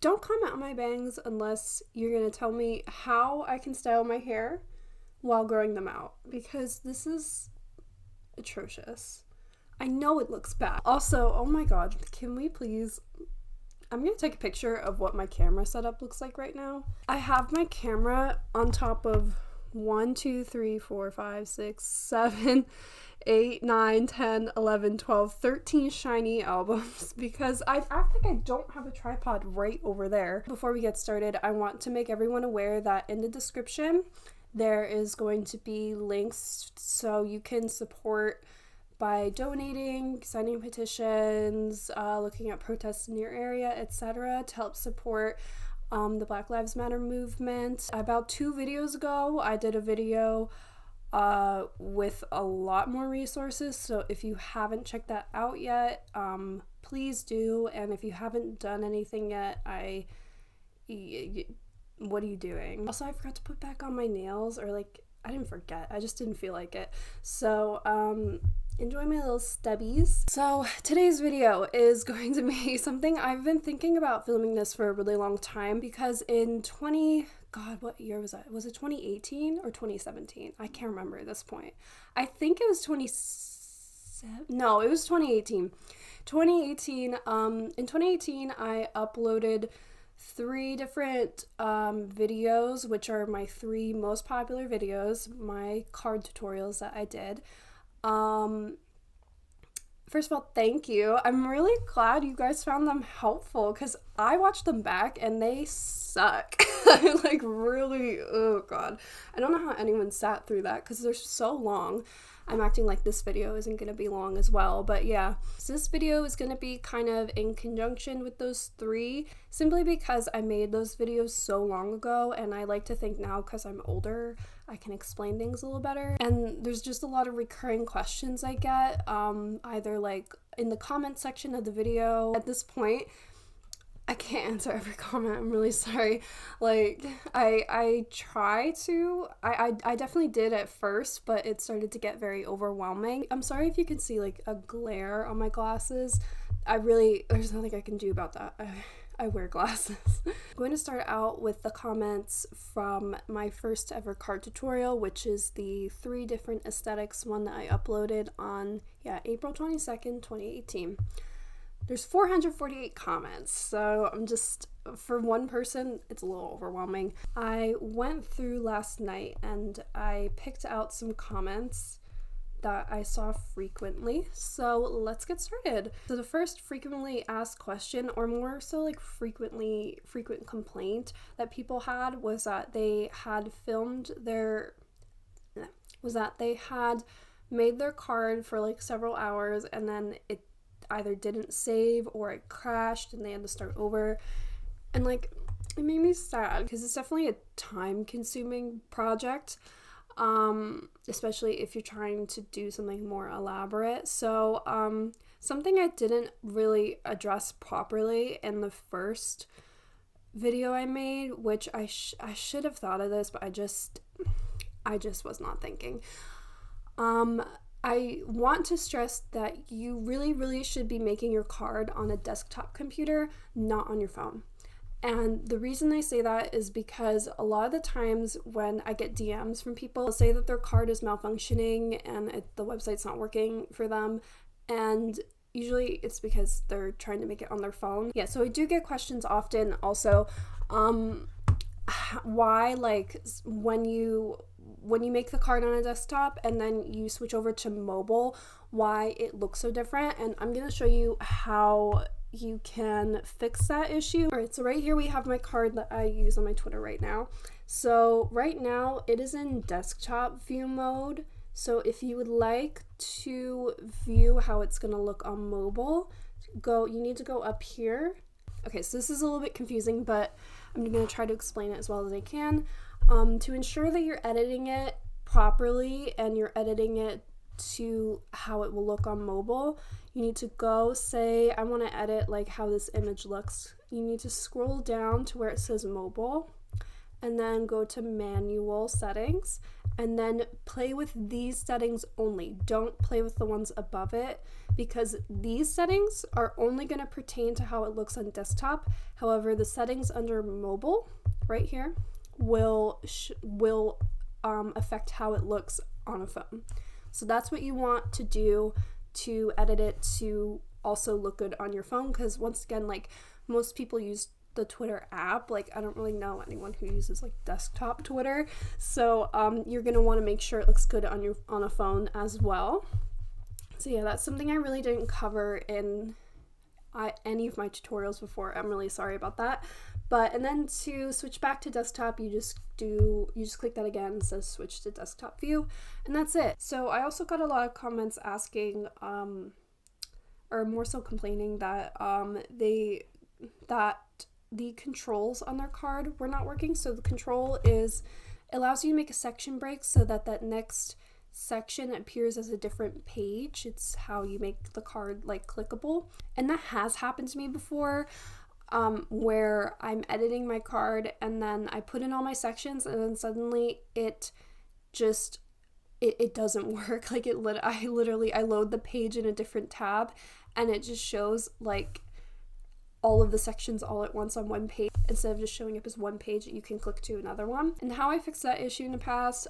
don't comment on my bangs unless you're gonna tell me how I can style my hair while growing them out, because this is atrocious. I know it looks bad. Also, oh my god, can we please... I'm gonna take a picture of what my camera setup looks like right now. I have my camera on top of 1, 2, 3, 4, 5, 6, 7, 8, 9, 10, 11, 12, 13 shiny albums because I act like I don't have a tripod right over there. Before we get started, I want to make everyone aware that in the description there is going to be links so you can support by donating, signing petitions, looking at protests in your area, etc. to help support the Black Lives Matter movement. About 2 videos ago, I did a video with a lot more resources, so if you haven't checked that out yet, please do. And if you haven't done anything yet, what are you doing? Also, I forgot to put back on my nails, or like, I didn't forget, I just didn't feel like it. So enjoy my little stubbies. So today's video is going to be something I've been thinking about filming this for a really long time, because in what year was that? Was it 2018 or 2017? I can't remember at this point. I think it was 2018. In 2018, I uploaded 3 different videos, which are my 3 most popular videos, my card tutorials that I did. First of all, thank you. I'm really glad you guys found them helpful, because I watched them back and they suck. Like, really, oh god. I don't know how anyone sat through that because they're so long. I'm acting like this video isn't going to be long as well, but yeah. So this video is going to be kind of in conjunction with those 3, simply because I made those videos so long ago, and I like to think now, because I'm older, I can explain things a little better. And there's just a lot of recurring questions I get, either like in the comment section of the video. At this point, I can't answer every comment, I'm really sorry. Like, I try to, I definitely did at first, but it started to get very overwhelming. I'm sorry if you can see like a glare on my glasses. There's nothing I can do about that. I wear glasses. I'm going to start out with the comments from my first ever card tutorial, which is the 3 different aesthetics one that I uploaded on, April 22nd, 2018. There's 448 comments, so for one person, it's a little overwhelming. I went through last night and I picked out some comments that I saw frequently, so let's get started. So the first frequently asked question, or more so like frequent complaint that people had, was that they had made their card for like several hours and then it either didn't save or it crashed and they had to start over. And like, it made me sad because it's definitely a time-consuming project, especially if you're trying to do something more elaborate. So something I didn't really address properly in the first video I made, which I should have thought of this, but I just was not thinking. I want to stress that you really, really should be making your card on a desktop computer, not on your phone. And the reason I say that is because a lot of the times when I get DMs from people, they'll say that their card is malfunctioning and the website's not working for them, and usually it's because they're trying to make it on their phone. Yeah, so I do get questions often also, why, like, when you make the card on a desktop and then you switch over to mobile, why it looks so different. And I'm going to show you how you can fix that issue. Alright, so right here we have my card that I use on my Twitter right now. So right now it is in desktop view mode. So if you would like to view how it's going to look on mobile, you need to go up here. Okay, so this is a little bit confusing, but I'm going to try to explain it as well as I can. To ensure that you're editing it properly and you're editing it to how it will look on mobile, you need to go say, I want to edit like how this image looks. You need to scroll down to where it says mobile and then go to manual settings and then play with these settings only. Don't play with the ones above it, because these settings are only going to pertain to how it looks on desktop. However, the settings under mobile right here will affect how it looks on a phone. So that's what you want to do to edit it to also look good on your phone, because once again, like, most people use the Twitter app. Like, I don't really know anyone who uses like desktop Twitter, so you're gonna want to make sure it looks good on a phone as well. So yeah, that's something I really didn't cover in any of my tutorials before. I'm really sorry about that. And then to switch back to desktop, you just click that again. It says switch to desktop view, and that's it. So I also got a lot of comments asking, or more so complaining that the controls on their card were not working. So the control allows you to make a section break so that next section appears as a different page. It's how you make the card like clickable, and that has happened to me before, where I'm editing my card and then I put in all my sections and then suddenly it doesn't work. Like, I load the page in a different tab and it just shows like all of the sections all at once on one page instead of just showing up as one page that you can click to another one. And how I fixed that issue in the past,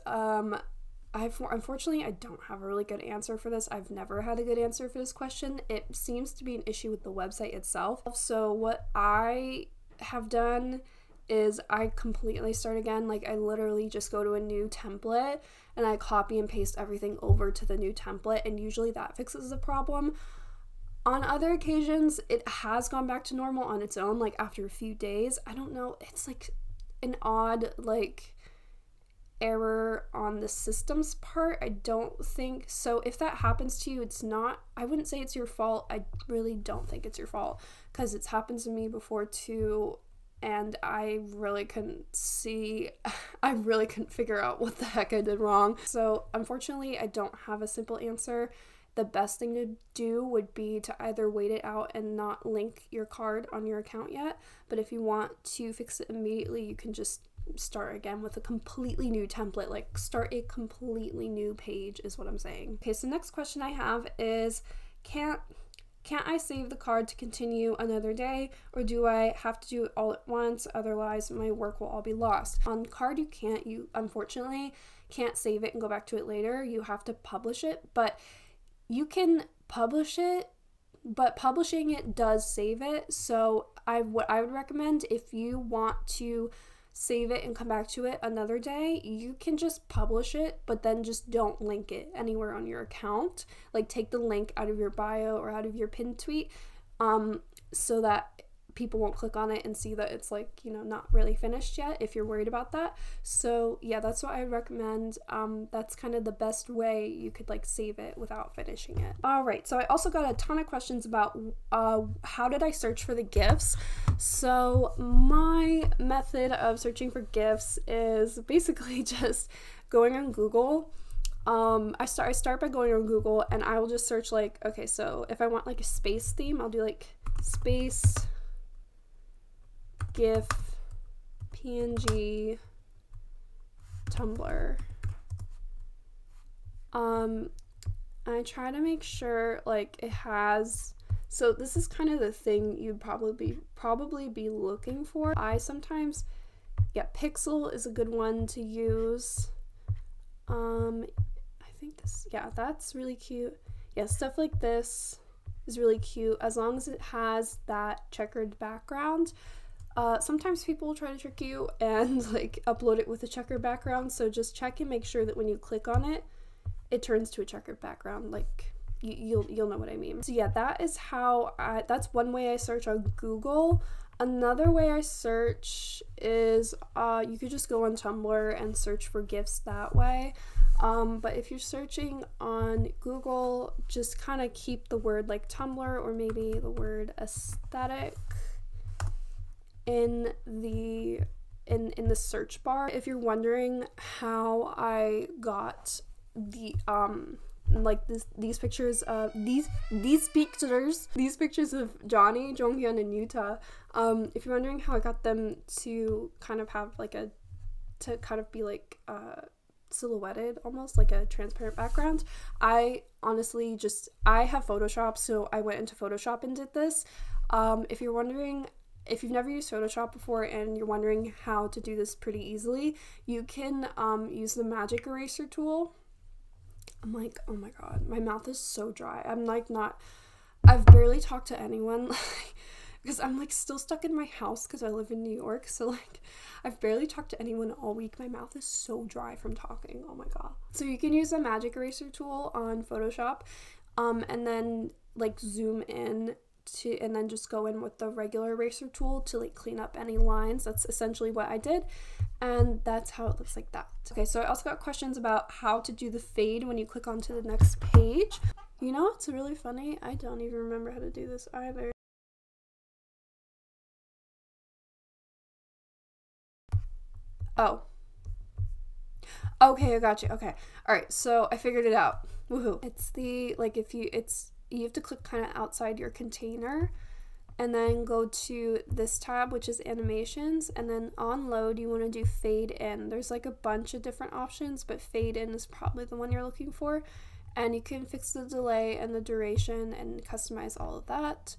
unfortunately, I don't have a really good answer for this. I've never had a good answer for this question. It seems to be an issue with the website itself. So what I have done is I completely start again. Like, I literally just go to a new template and I copy and paste everything over to the new template, and usually that fixes the problem. On other occasions, it has gone back to normal on its own, like after a few days. I don't know, it's like an odd like error on the system's part. I don't think so. If that happens to you, I wouldn't say it's your fault. I really don't think it's your fault, because it's happened to me before too, and I really couldn't figure out what the heck I did wrong. So unfortunately, I don't have a simple answer. The best thing to do would be to either wait it out and not link your card on your account yet, but if you want to fix it immediately, you can just start again with a completely new template. Like, start a completely new page is what I'm saying. Okay, so next question I have is, can't I save the card to continue another day, or do I have to do it all at once? Otherwise, my work will all be lost. On card, you unfortunately can't save it and go back to it later. You have to publish it, but you can publish it, but publishing it does save it. So what I would recommend, if you want to save it and come back to it another day, you can just publish it, but then just don't link it anywhere on your account. Like, take the link out of your bio or out of your pinned tweet, so that people won't click on it and see that it's like, not really finished yet, if you're worried about that. So yeah, that's what I recommend. That's kind of the best way you could like save it without finishing it. All right, so I also got a ton of questions about how did I search for the GIFs. So my method of searching for GIFs is basically just going on Google. I start by going on Google, and I will just search like, okay, so if I want like a space theme, I'll do like space GIF PNG Tumblr. I try to make sure like it has, so this is kind of the thing you'd probably be looking for. Pixel is a good one to use. I think that's really cute. Yeah, stuff like this is really cute as long as it has that checkered background. Sometimes people will try to trick you and like upload it with a checkered background, so just check and make sure that when you click on it, it turns to a checkered background. Like, you'll know what I mean. So yeah, that's one way I search on Google. Another way I search is you could just go on Tumblr and search for GIFs that way. But if you're searching on Google, just kind of keep the word like Tumblr or maybe the word aesthetic in the search bar. If you're wondering how I got the these pictures of these pictures of Johnny, Jonghyun, and Yuta, if you're wondering how I got them to kind of have like to kind of be like silhouetted, almost like a transparent background. I honestly I have Photoshop, so I went into Photoshop and did this. If you're wondering, if you've never used Photoshop before and you're wondering how to do this pretty easily, you can use the magic eraser tool. I'm like, oh my god, my mouth is so dry. I'm like I've barely talked to anyone because I'm like still stuck in my house because I live in New York. So like I've barely talked to anyone all week. My mouth is so dry from talking. Oh my god. So you can use the magic eraser tool on Photoshop and then like zoom in and then just go in with the regular eraser tool to like clean up any lines. That's essentially what I did, and that's how it looks like that. Okay, so I also got questions about how to do the fade when you click onto the next page. You know, it's really funny, I don't even remember how to do this either. Oh, okay, I got you. Okay, all right, so I figured it out. Woohoo. It's the like you have to click kind of outside your container and then go to this tab, which is animations, and then on load you want to do fade in. There's like a bunch of different options, but fade in is probably the one you're looking for, and you can fix the delay and the duration and customize all of that.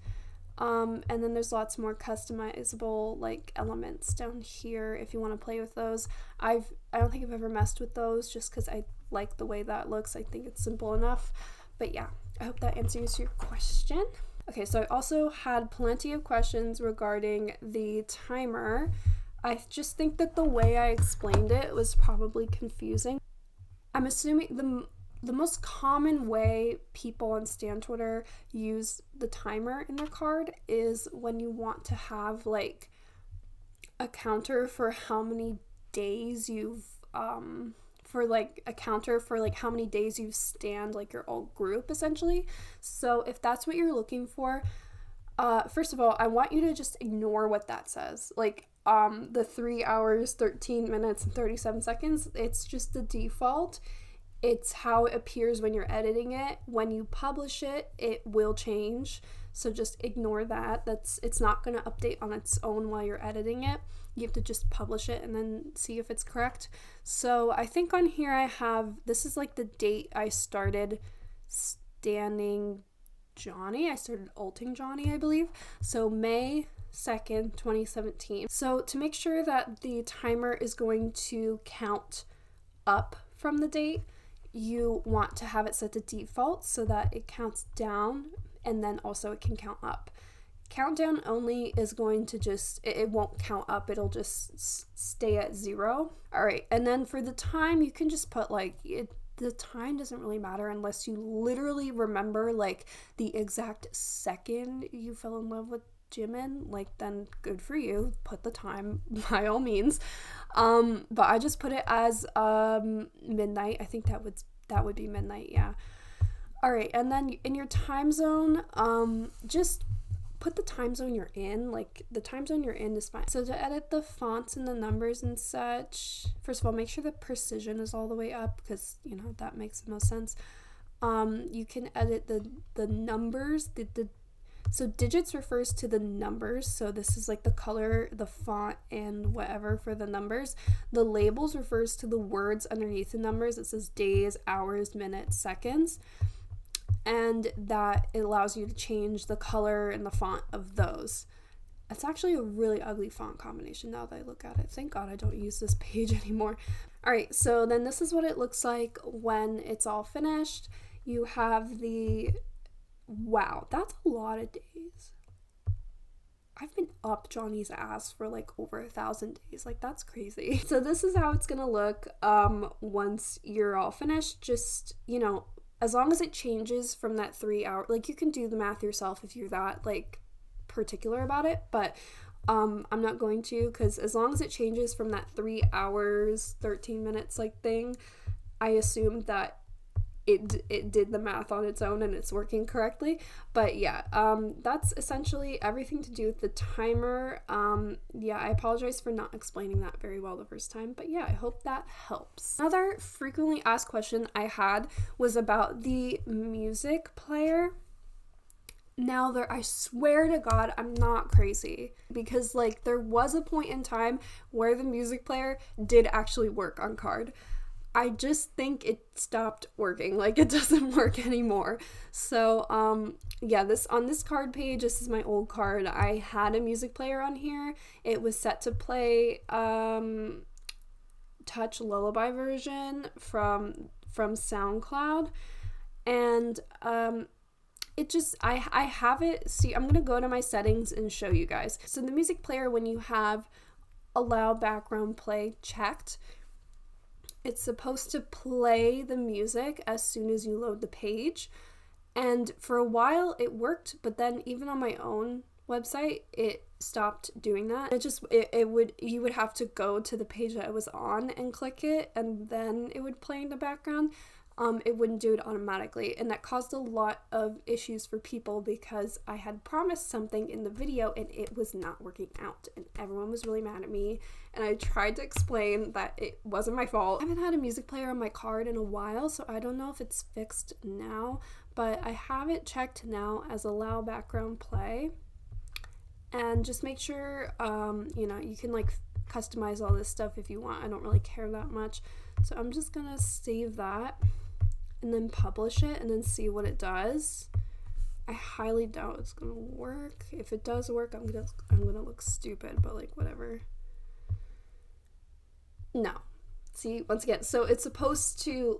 And then there's lots more customizable like elements down here if you want to play with those. I don't think I've ever messed with those just because I like the way that looks. I think it's simple enough. But yeah, I hope that answers your question. Okay, so I also had plenty of questions regarding the timer. I just think that the way I explained it was probably confusing. I'm assuming the most common way people on Stan Twitter use the timer in their card is when you want to have like a counter for how many days you've for like a counter for like how many days you've stanned like your old group essentially. So if that's what you're looking for, first of all, I want you to just ignore what that says. Like the 3 hours, 13 minutes, and 37 seconds, it's just the default. It's how it appears when you're editing it. When you publish it, it will change. So just ignore that. It's not going to update on its own while you're editing it. You have to just publish it and then see if it's correct. So I think on here I have, this is like the date I started standing Johnny. I started ulting Johnny, I believe. So May 2nd, 2017. So to make sure that the timer is going to count up from the date, you want to have it set to default so that it counts down and then also it can count up. Countdown only is going to just, it won't count up, it'll just stay at 0. All right, and then for the time, you can just put like, the time doesn't really matter unless you literally remember like the exact second you fell in love with Jimin, like then good for you, put the time by all means. But I just put it as midnight. I think that would be midnight, yeah. All right, and then in your time zone, just put the time zone you're in. Like the time zone you're in is fine. So to edit the fonts and the numbers and such, first of all, make sure the precision is all the way up because you know that makes the most sense. You can edit the numbers. So digits refers to the numbers. So this is like the color, the font, and whatever for the numbers. The labels refers to the words underneath the numbers. It says days, hours, minutes, seconds. And that it allows you to change the color and the font of those. It's actually a really ugly font combination now that I look at it. Thank God I don't use this page anymore. All right, so then this is what it looks like when it's all finished. You have the, wow, that's a lot of days. I've been up Johnny's ass for like over 1,000 days. Like that's crazy. So this is how it's gonna look once you're all finished. Just, you know, as long as it changes from that 3 hour, like you can do the math yourself if you're that like particular about it, but I'm not going to, because as long as it changes from that 3 hours 13 minutes like thing, I assumed that it did the math on its own and it's working correctly. But yeah, that's essentially everything to do with the timer. Yeah, I apologize for not explaining that very well the first time, but yeah, I hope that helps. Another frequently asked question I had was about the music player. Now I swear to God, I'm not crazy, because like there was a point in time where the music player did actually work on card. I just think it stopped working. Like, it doesn't work anymore. So, yeah, on this card page, this is my old card. I had a music player on here. It was set to play Touch Lullaby version from SoundCloud. And it just, I have it, see, I'm gonna go to my settings and show you guys. So the music player, when you have allow background play checked, it's supposed to play the music as soon as you load the page. And for a while it worked, but then even on my own website, it stopped doing that. You would have to go to the page that I was on and click it, and then it would play in the background. It wouldn't do it automatically, and that caused a lot of issues for people because I had promised something in the video and it was not working out, and everyone was really mad at me, and I tried to explain that it wasn't my fault. I haven't had a music player on my card in a while, so I don't know if it's fixed now, but I have it checked now as allow background play. And just make sure, you can like customize all this stuff if you want. I don't really care that much. So I'm just gonna save that and then publish it and then see what it does. I highly doubt it's gonna work. If it does work, I'm gonna look stupid, but like whatever. No. See, once again, so it's supposed to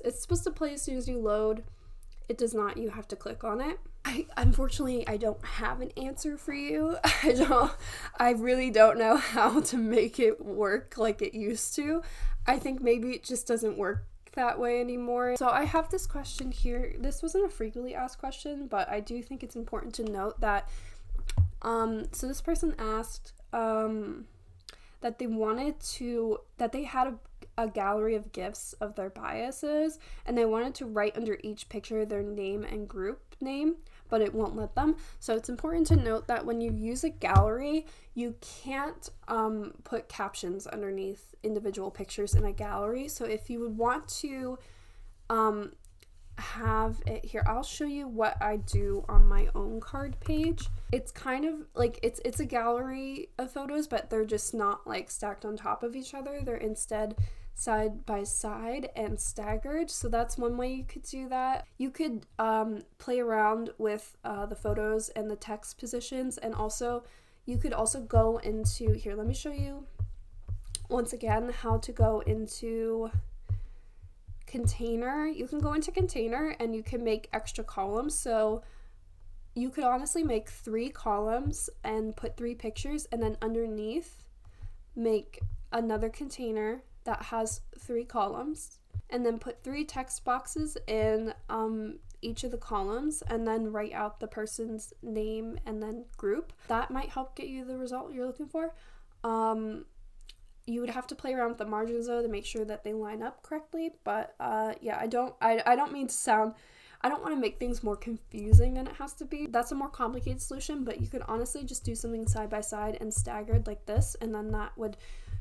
it's supposed to play as soon as you load. It does not. You have to click on it. Unfortunately, I don't have an answer for you. I really don't know how to make it work like it used to. I think maybe it just doesn't work that way anymore. So I have this question here. This wasn't a frequently asked question, but I do think it's important to note that so this person asked that they had a gallery of gifs of their biases, and they wanted to write under each picture their name and group name, but it won't let them. So it's important to note that when you use a gallery, you can't put captions underneath individual pictures in a gallery. So if you would want to have it here, I'll show you what I do on my own card page. It's kind of like it's a gallery of photos, but they're just not like stacked on top of each other. They're instead side by side and staggered. So that's one way you could do that. You could play around with the photos and the text positions, and also you could also go into here. Let me show you once again how to go into container. You can go into container and you can make extra columns. So you could honestly make 3 columns and put 3 pictures, and then underneath make another container that has 3 columns, and then put 3 text boxes in each of the columns, and then write out the person's name and then group. That might help get you the result you're looking for. You would have to play around with the margins though to make sure that they line up correctly, but yeah, I don't mean to sound, I don't want to make things more confusing than it has to be. That's a more complicated solution, but you could honestly just do something side by side and staggered like this, and then that would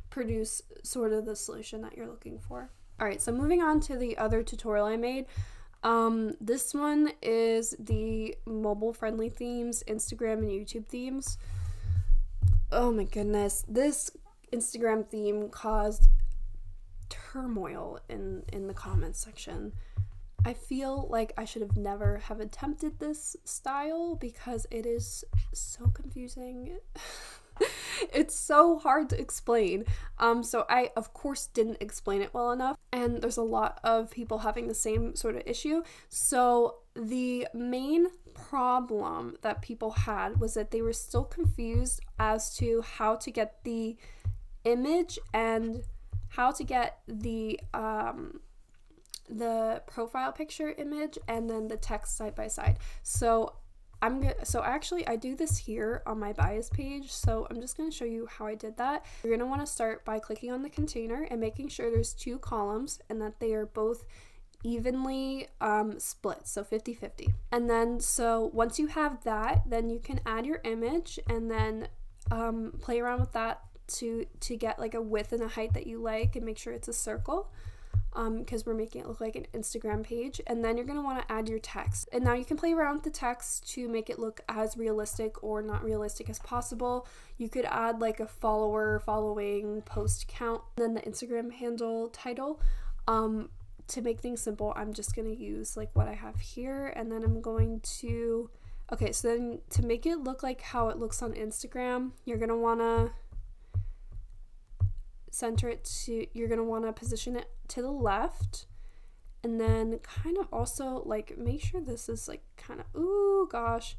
produce sort of the solution that you're looking for. Alright, so moving on to the other tutorial I made. This one is the mobile friendly themes, Instagram and YouTube themes. Oh my goodness, this Instagram theme caused turmoil in the comments section. I feel like I should have never have attempted this style because it is so confusing. It's so hard to explain. So I of course didn't explain it well enough, and there's a lot of people having the same sort of issue. So the main problem that people had was that they were still confused as to how to get the image and how to get the profile picture image and then the text side by side. So actually I do this here on my bias page, so I'm just going to show you how I did that. You're going to want to start by clicking on the container and making sure there's 2 columns and that they are both evenly split, so 50-50. And then so once you have that, then you can add your image and then play around with that to get like a width and a height that you like, and make sure it's a circle. because we're making it look like an Instagram page. And then you're going to want to add your text. And now you can play around with the text to make it look as realistic or not realistic as possible. You could add like a follower, following, post count, and then the Instagram handle title. To make things simple, I'm just going to use like what I have here, and then I'm going to, okay, so then to make it look like how it looks on Instagram, you're going to want to center it to, you're going to want to position it to the left, and then kind of also like make sure this is like kind of, ooh gosh,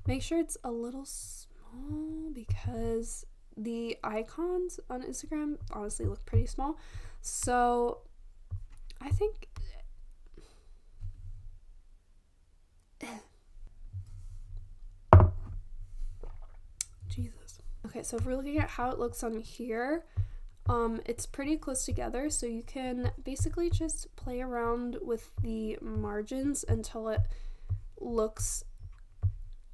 make sure it's a little small because the icons on Instagram honestly look pretty small. So I think Jesus. Okay, so if we're looking at how it looks on here, it's pretty close together, so you can basically just play around with the margins until it looks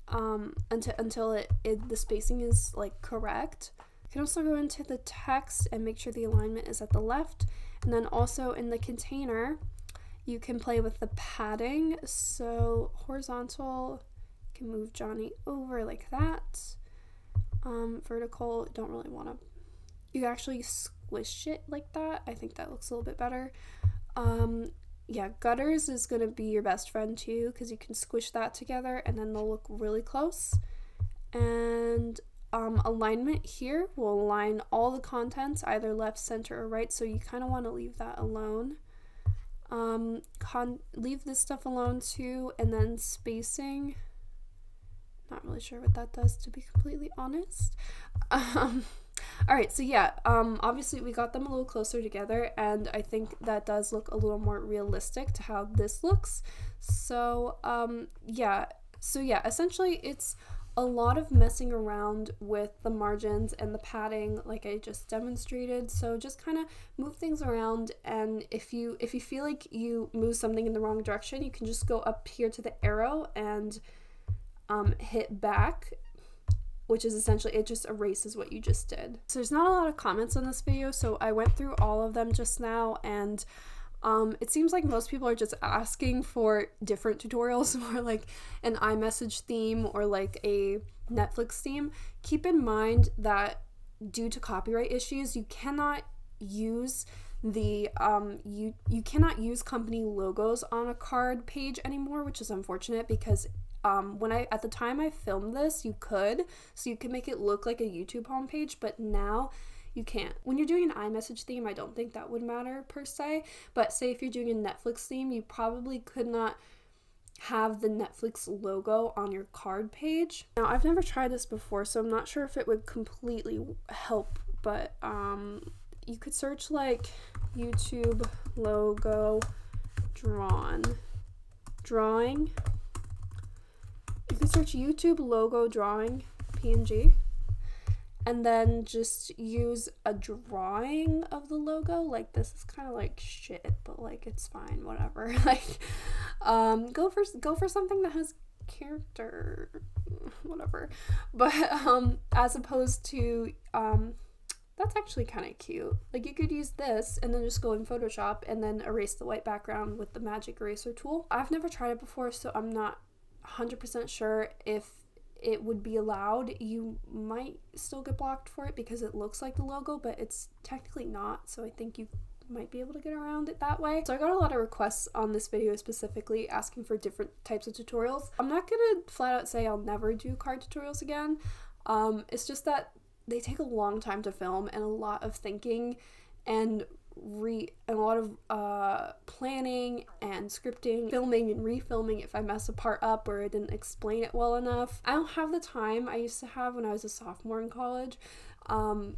until the spacing is like correct. You can also go into the text and make sure the alignment is at the left. And then also in the container, you can play with the padding. So horizontal, you can move Johnny over like that. Vertical, don't really want to, you actually squish it like that. I think that looks a little bit better. Yeah, gutters is going to be your best friend too, because you can squish that together and then they'll look really close. And alignment here will align all the contents either left, center, or right, so you kind of want to leave that alone. Leave this stuff alone too. And then spacing, not really sure what that does, to be completely honest. Alright, so yeah, obviously we got them a little closer together, and I think that does look a little more realistic to how this looks. So yeah, essentially it's a lot of messing around with the margins and the padding like I just demonstrated. So just kind of move things around, and if you feel like you move something in the wrong direction, you can just go up here to the arrow and hit back, which is essentially, it just erases what you just did. So there's not a lot of comments on this video, so I went through all of them just now, and it seems like most people are just asking for different tutorials, more like an iMessage theme or like a Netflix theme. Keep in mind that due to copyright issues, you cannot use the you cannot use company logos on a card page anymore, which is unfortunate, because at the time I filmed this, you could, so you could make it look like a YouTube homepage, but now you can't. When you're doing an iMessage theme, I don't think that would matter per se, but say if you're doing a Netflix theme, you probably could not have the Netflix logo on your card page. Now, I've never tried this before, so I'm not sure if it would completely help, but you could search like YouTube logo drawing. You could search YouTube logo drawing PNG, and then just use a drawing of the logo. Like, this is kind of like shit, but like it's fine, whatever. Like, go for something that has character, whatever. But as opposed to that's actually kind of cute. Like, you could use this and then just go in Photoshop and then erase the white background with the magic eraser tool. I've never tried it before, so I'm not 100% sure if it would be allowed. You might still get blocked for it because it looks like the logo, but it's technically not, so I think you might be able to get around it that way. So I got a lot of requests on this video specifically asking for different types of tutorials. I'm not gonna flat out say I'll never do card tutorials again. It's just that they take a long time to film and a lot of thinking and a lot of planning and scripting, filming and refilming if I mess a part up or I didn't explain it well enough. I don't have the time I used to have when I was a sophomore in college. I'm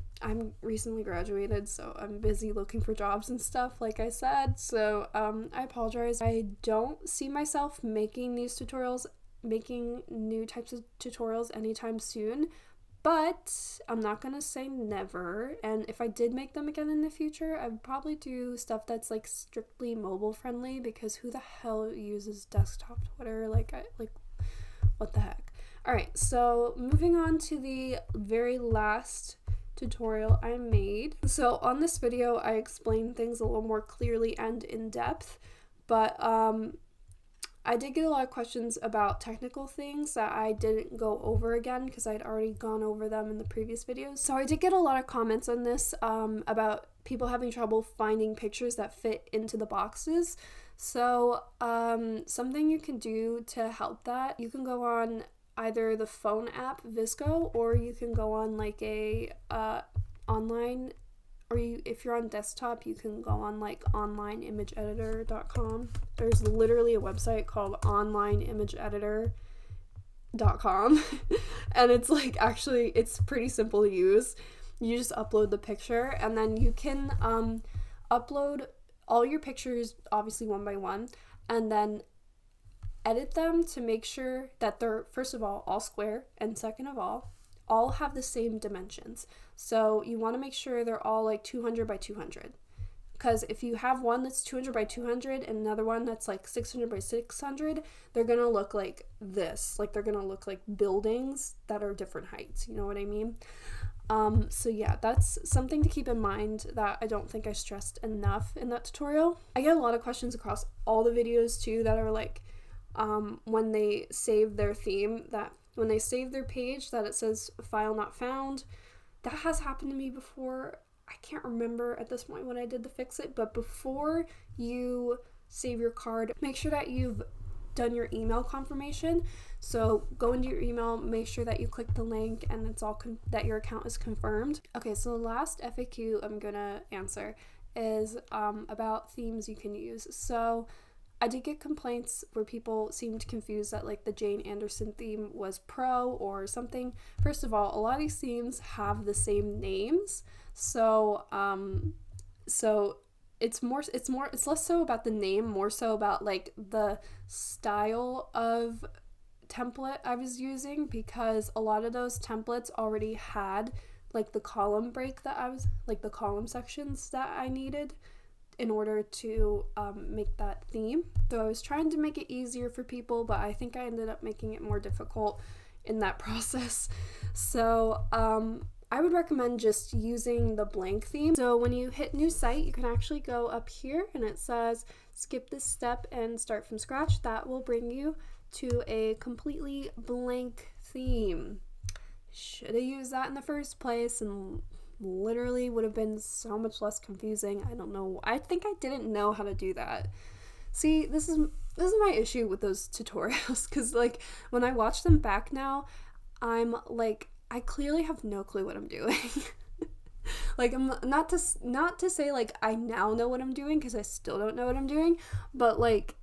recently graduated, so I'm busy looking for jobs and stuff, like I said, so I apologize. I don't see myself making these tutorials, making new types of tutorials anytime soon. But I'm not gonna say never, and if I did make them again in the future, I'd probably do stuff that's like strictly mobile friendly, because who the hell uses desktop Twitter? Like what the heck? Alright, so moving on to the very last tutorial I made. So on this video, I explained things a little more clearly and in depth, but I did get a lot of questions about technical things that I didn't go over again because I'd already gone over them in the previous videos. So I did get a lot of comments on this about people having trouble finding pictures that fit into the boxes. So something you can do to help that, you can go on either the phone app Visco, or you can go on like a online, or if you're on desktop, you can go on like onlineimageeditor.com. There's literally a website called onlineimageeditor.com and it's like, actually, it's pretty simple to use. You just upload the picture, and then you can upload all your pictures, obviously one by one, and then edit them to make sure that they're, first of all square, and second of all have the same dimensions. So you want to make sure they're all like 200 by 200, because if you have one that's 200 by 200 and another one that's like 600 by 600, they're gonna look like this, like they're gonna look like buildings that are different heights, you know what I mean? So yeah, that's something to keep in mind that I don't think I stressed enough in that tutorial. I get a lot of questions across all the videos too that are like, when they save their theme, that when they save their page, that it says file not found. That has happened to me before. I can't remember at this point when I did to fix it, but before you save your card, make sure that you've done your email confirmation. So go into your email, make sure that you click the link and it's all that your account is confirmed. Okay, so the last FAQ I'm gonna answer is about themes you can use. So I did get complaints where people seemed confused that like the Jane Anderson theme was pro or something. First of all, a lot of these themes have the same names, so it's less so about the name, more so about like the style of template I was using, because a lot of those templates already had like the column break that I was, like the column sections that I needed in order to make that theme. So I was trying to make it easier for people, but I think I ended up making it more difficult in that process. So I would recommend just using the blank theme. So when you hit new site, you can actually go up here and it says skip this step and start from scratch. That will bring you to a completely blank theme. Should have used that in the first place, and literally would have been so much less confusing. I don't know. I think I didn't know how to do that. See, this is my issue with those tutorials, because like when I watch them back now, I'm like, I clearly have no clue what I'm doing. Like, I'm not to say like I now know what I'm doing, because I still don't know what I'm doing, but like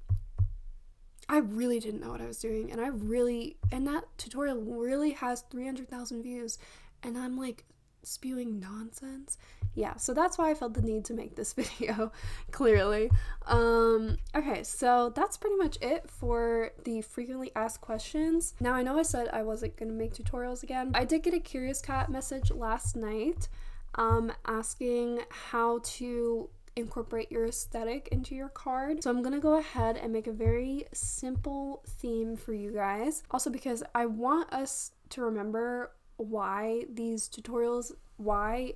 I really didn't know what I was doing, and that tutorial really has 300,000 views, and I'm like spewing nonsense. Yeah, so that's why I felt the need to make this video, clearly. Okay, so that's pretty much it for the frequently asked questions. Now, I know I said I wasn't gonna make tutorials again. I did get a Curious Cat message last night asking how to incorporate your aesthetic into your card. So I'm gonna go ahead and make a very simple theme for you guys. Also, because I want us to remember why these tutorials, why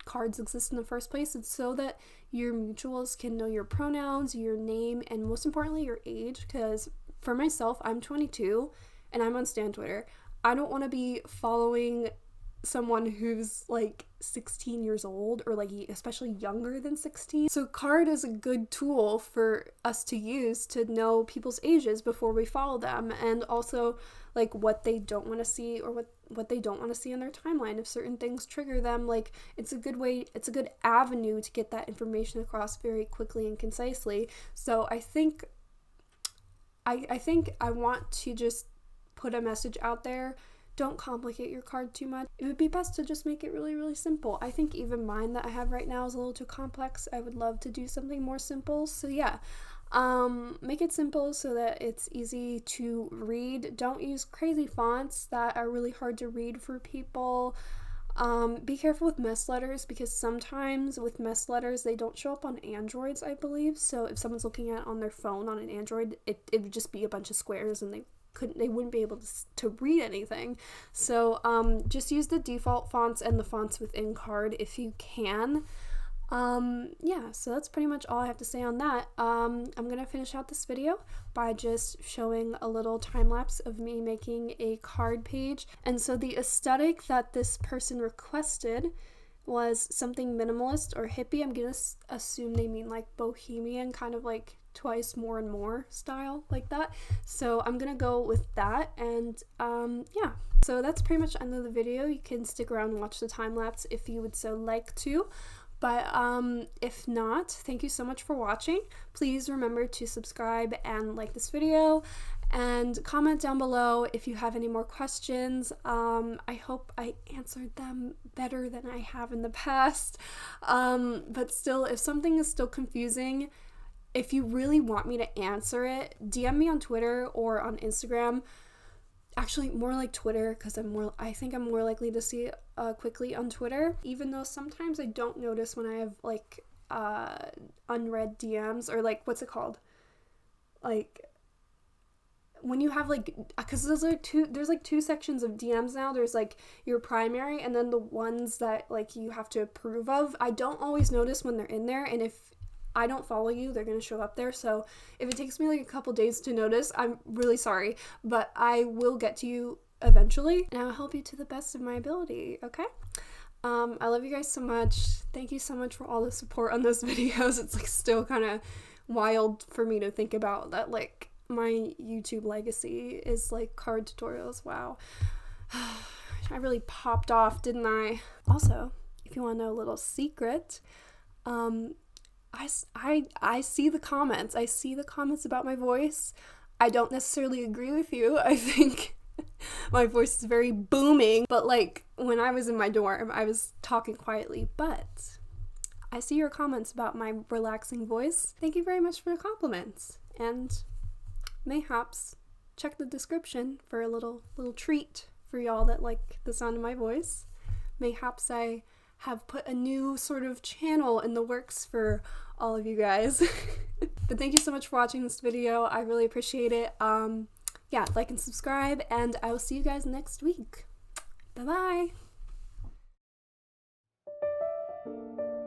cards exist in the first place. It's so that your mutuals can know your pronouns, your name, and most importantly your age, because for myself, I'm 22 and I'm on Stan Twitter. I don't want to be following someone who's like 16 years old, or like especially younger than 16. So card is a good tool for us to use to know people's ages before we follow them, and also like what they don't want to see, or what they don't want to see on their timeline. If certain things trigger them, like it's a good avenue to get that information across very quickly and concisely. So I think I want to just put a message out there. Don't complicate your card too much. It would be best to just make it really, really simple. I think even mine that I have right now is a little too complex. I would love to do something more simple. So yeah, make it simple so that it's easy to read. Don't use crazy fonts that are really hard to read for people. Be careful with mess letters, because sometimes with mess letters they don't show up on Androids, I believe. So if someone's looking at it on their phone on an Android, it would just be a bunch of squares and they they wouldn't be able to read anything. So just use the default fonts and the fonts within card if you can. Yeah, so that's pretty much all I have to say on that. I'm gonna finish out this video by just showing a little time lapse of me making a card page. And so the aesthetic that this person requested was something minimalist or hippie. I'm gonna assume they mean like bohemian, kind of like Twice More and More style, like that. So I'm gonna go with that, and yeah. So that's pretty much the end of the video. You can stick around and watch the time lapse if you would so like to. But if not, thank you so much for watching. Please remember to subscribe and like this video, and comment down below if you have any more questions. I hope I answered them better than I have in the past. But still, if something is still confusing, if you really want me to answer it, DM me on Twitter or on Instagram. Actually, more like Twitter, because I think I'm more likely to see it quickly on Twitter, even though sometimes I don't notice when I have like unread DMs, or like, what's it called? Like when you have like, because there's like two sections of DMs now. There's like your primary and then the ones that like you have to approve of. I don't always notice when they're in there, and if I don't follow you, they're gonna show up there. So if it takes me like a couple days to notice, I'm really sorry, but I will get to you eventually, and I'll help you to the best of my ability. Okay? I love you guys so much. Thank you so much for all the support on those videos. It's like still kind of wild for me to think about that, like my YouTube legacy is like card tutorials. Wow. I really popped off, didn't I? Also, if you want to know a little secret, I see the comments. I see the comments about my voice. I don't necessarily agree with you. I think my voice is very booming, but like when I was in my dorm, I was talking quietly, but I see your comments about my relaxing voice. Thank you very much for the compliments, and mayhaps check the description for a little treat for y'all that like the sound of my voice. Mayhaps I have put a new sort of channel in the works for all of you guys. But thank you so much for watching this video. I really appreciate it. Yeah, like and subscribe, and I will see you guys next week. Bye bye.